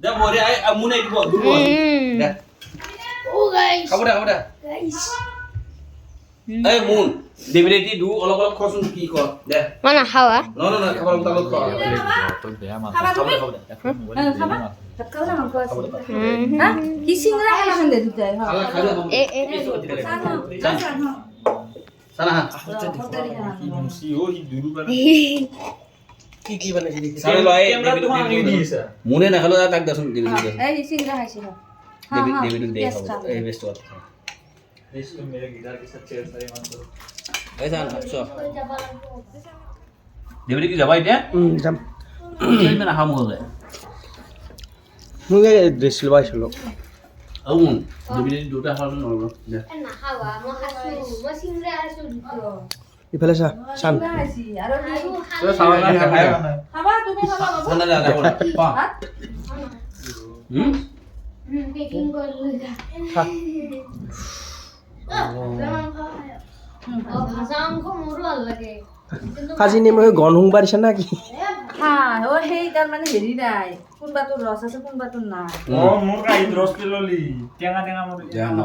যা মরে আই মুনে দিব দুবো দে ও গাইস খাবো দে গাইস এই মুন দেবিরেটি দু অলপ অলপ খসুন কি কর দে মানে খাওয়া না খাবার তালো খা খাবা তুমি খাবা খাবা না মাংস হ্যাঁ কি সিংরা খালা খান্দে দিতে হ্যাঁ এ সানা কি বানাইছি দেখি সানা লয় ক্যামেরা তো আমি দিয়েছে মুনে না হলো তাক দাসুন দেবিরেটি এই সিংরা খাইছি হ্যাঁ দেবিরেটি দে খাবো এই বেস্ট কথা इसको मेरे गिटार के साथ चेयर सारे मान करो এই সান আচ্ছা দেবিরেটি কি যাবাই দে যাম এই না হাম হলে মুগে ড্রেস লবাইছিলো আউন দেবিরেটি দুটা হারন হলো দে না খাওয়া মো খাসু মো সিংরা খাসু দিতো ইফালে চা চান খাইছি আর তো সামান না খাই খাবা তুমি খাবা বাবু সানা দা দাও পা বেকিং করলুগা ও ভাষা অঙ্ক মোর ভালো লাগে কাজি নেমে গন হুং পারিছে নাকি হ্যাঁ ও সেই তার মানে হেৰি নাই কোনবা তোৰ ৰস আছে কোনবা তোৰ নাই মোৰ কাহিত ৰস পেললি টেঙা টেঙা মোৰ যা না